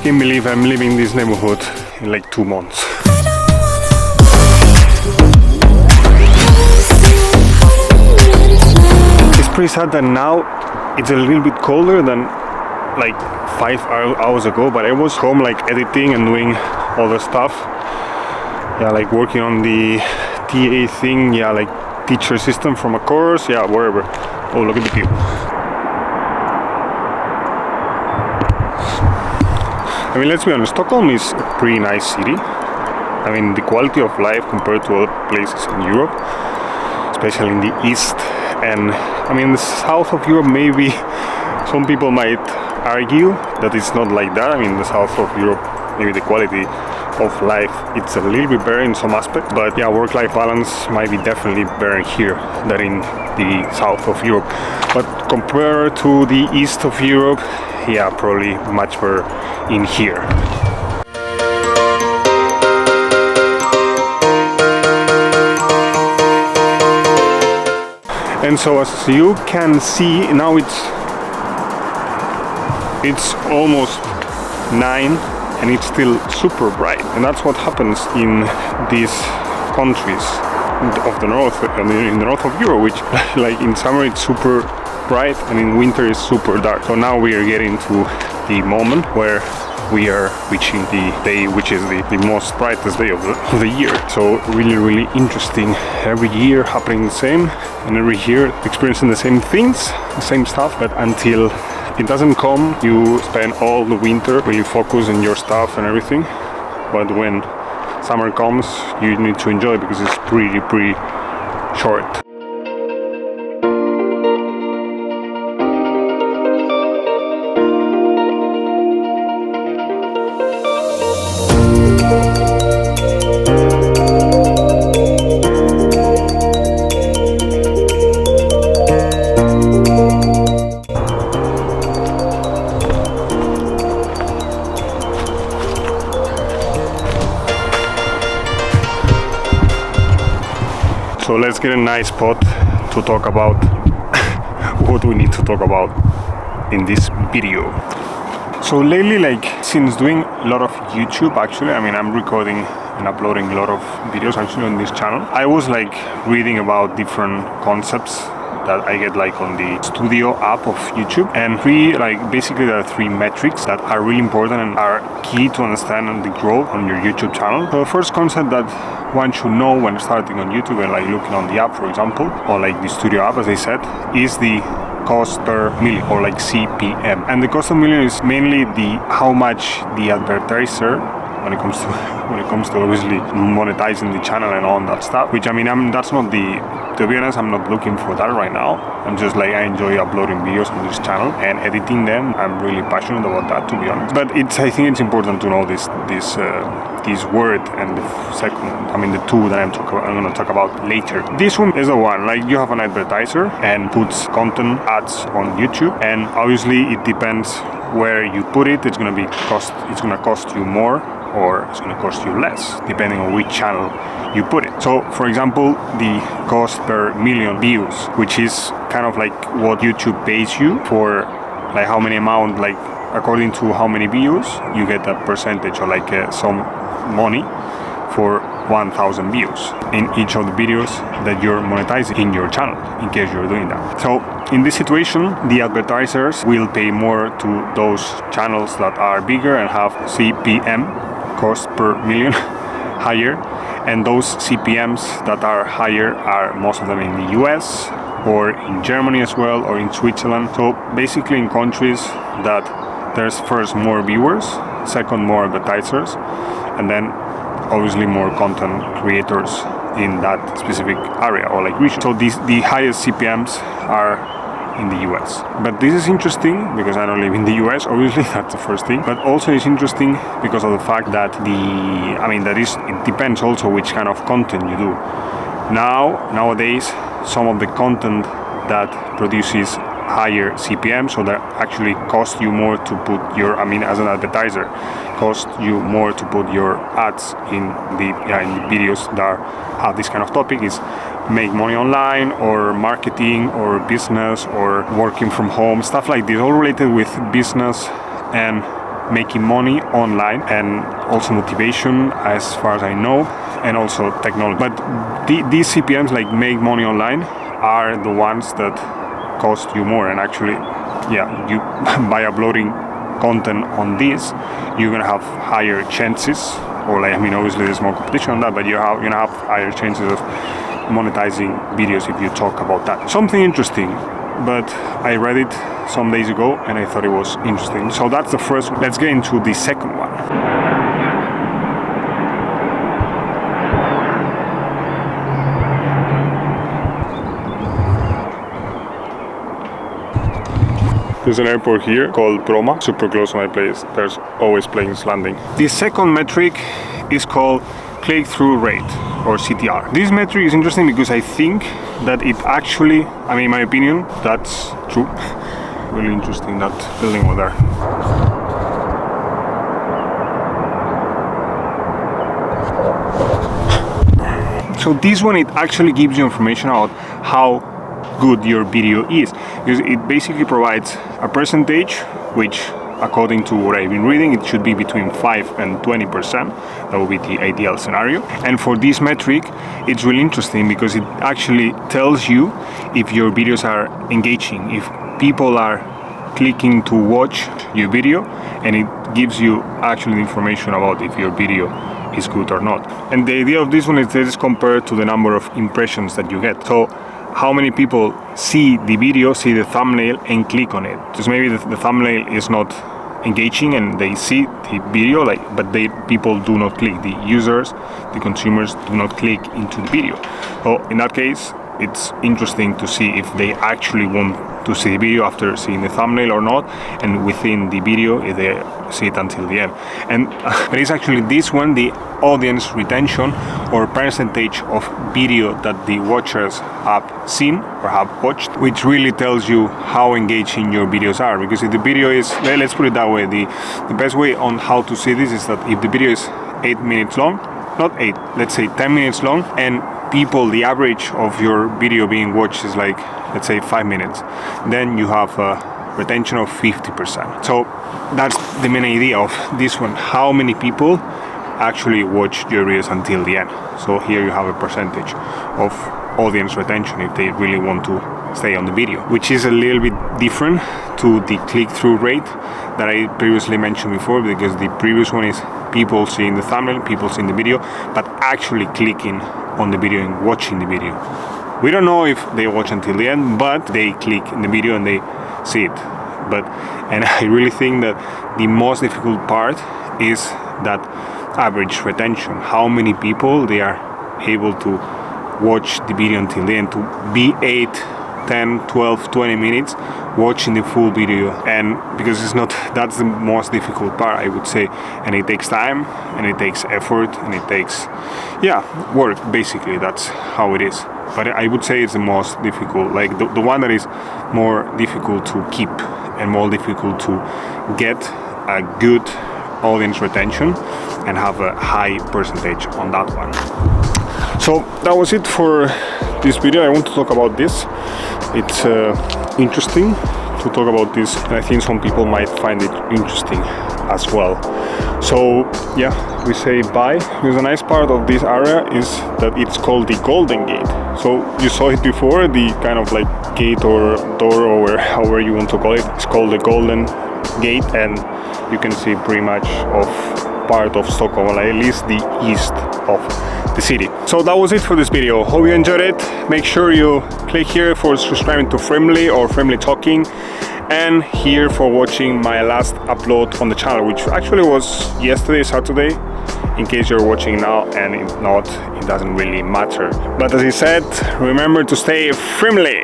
can't believe I'm living in this neighborhood in like 2 months. It's pretty sad that now it's a little bit colder than like 5 hours ago, but I was home like editing and doing all the stuff. Yeah, like working on the TA thing, yeah, like teacher assistant from a course, yeah, wherever. Oh, look at the view. I mean, let's be honest, Stockholm is a pretty nice city. I mean, the quality of life compared to other places in Europe, especially in the east, and I mean, the south of Europe, maybe some people might argue that it's not like that. I mean, the south of Europe, maybe the quality of life, it's a little bit better in some aspects, but yeah, work-life balance might be definitely better here than in the south of Europe. But compared to the east of Europe, yeah, probably much better in here. And so as you can see, now it's almost 9 and it's still super bright. And that's what happens in these countries of the north, in the north of Europe, which like in summer it's super bright and in winter it's super dark. So now we are getting to the moment where we are reaching the day which is the most brightest day of the year. So really interesting. Every year happening the same, and every year experiencing the same things, the same stuff, but until it doesn't come, you spend all the winter really focused on your stuff and everything. But when summer comes, you need to enjoy because it's pretty short. So let's get a nice spot to talk about what we need to talk about in this video. So lately, like since doing a lot of YouTube, actually, I mean, I'm recording and uploading a lot of videos actually on this channel. I was like reading about different concepts that I get like on the studio app of YouTube, and basically there are 3 metrics that are really important and are key to understand the growth on your YouTube channel. So the first concept that one should know when starting on YouTube and like looking on the app, for example, or like the studio app, as I said, is the cost per million, or like CPM. And the cost per million is mainly how much the advertiser, when it comes to obviously monetizing the channel and all that stuff, which I mean, to be honest, I'm not looking for that right now. I'm just like, I enjoy uploading videos on this channel and editing them. I'm really passionate about that, to be honest. But I think it's important to know this word, and the 2 that I'm going to talk about later. This one is the one, like you have an advertiser and puts content ads on YouTube, and obviously it depends where you put it. It's going to cost you more, or it's going to cost you less, depending on which channel you put it. So, for example, the cost per million views, which is kind of like what YouTube pays you for, like how many amount, like according to how many views, you get a percentage, or like some money for 1,000 views in each of the videos that you're monetizing in your channel, in case you're doing that. So in this situation, the advertisers will pay more to those channels that are bigger and have CPM, cost per million, higher, and those CPMs that are higher are most of them in the US or in Germany as well, or in Switzerland. So basically in countries that there's first more viewers, second more advertisers, and then obviously more content creators in that specific area or like region. So the highest CPMs are in the US. But this is interesting because I don't live in the US, obviously, that's the first thing. But also it's interesting because of the fact that it depends also which kind of content you do. Nowadays, some of the content that produces higher CPM, so that actually cost you more to put as an advertiser, cost you more to put your ads in the videos that have this kind of topic, is make money online, or marketing, or business, or working from home, stuff like this, all related with business and making money online, and also motivation, as far as I know, and also technology. But these CPMs, like make money online, are the ones that cost you more. And actually, yeah, you by uploading content on this, you're gonna have higher chances, or like, I mean, obviously there's more competition on that, but you're gonna have higher chances of monetizing videos if you talk about that. Something interesting, but I read it some days ago and I thought it was interesting. So that's the first one. Let's get into the second one. There's an airport here called Bromma, super close to my place. There's always planes landing. The second metric is called click-through rate, or CTR. This metric is interesting because I think that it actually, I mean, in my opinion, that's true. Really interesting, that building over there. So this one, it actually gives you information about how good your video is, because it basically provides a percentage, which according to what I've been reading, it should be between 5 and 20%. That would be the ideal scenario. And for this metric, it's really interesting because it actually tells you if your videos are engaging, if people are clicking to watch your video, and it gives you actually information about if your video is good or not. And the idea of this one is that it's compared to the number of impressions that you get. So how many people see the video, see the thumbnail, and click on it. Just maybe the thumbnail is not engaging and they see the video, but people do not click. The users, the consumers do not click into the video. So in that case, it's interesting to see if they actually want to see the video after seeing the thumbnail or not, and within the video if they see it until the end. And but it's actually this one, the audience retention, or percentage of video that the watchers have seen or have watched, which really tells you how engaging your videos are. Because if the video is, let's put it that way, the best way on how to see this is that if the video is 8 minutes long, not 8, let's say 10 minutes long, and people, the average of your video being watched is like, let's say 5 minutes, then you have a retention of 50%. So that's the main idea of this one, how many people actually watch your videos until the end. So here you have a percentage of audience retention if they really want to stay on the video, which is a little bit different to the click-through rate that I previously mentioned before, because the previous one is people seeing the thumbnail, people seeing the video, but actually clicking on the video and watching the video. We don't know if they watch until the end, but they click in the video and they see it. And I really think that the most difficult part is that average retention, how many people they are able to watch the video until the end, to be 8, 10, 12, 20 minutes watching the full video. And because it's not, that's the most difficult part, I would say, and it takes time and it takes effort and it takes work, basically. That's how it is. But I would say it's the most difficult, like the one that is more difficult to keep and more difficult to get a good audience retention and have a high percentage on that one. So that was it for this video. I want to talk about this. It's interesting to talk about this, and I think some people might find it interesting as well. So yeah, we say bye. Because a nice part of this area is that it's called the Golden Gate. So you saw it before, the kind of like gate or door, or however you want to call it. It's called the Golden Gate, and you can see pretty much of part of Stockholm, or at least the east of the city. So that was it for this video. Hope you enjoyed it. Make sure you click here for subscribing to Friendly or Friendly Talking, and here for watching my last upload on the channel, which actually was yesterday, Saturday, in case you're watching now, and if not, it doesn't really matter. But as I said, remember to stay friendly.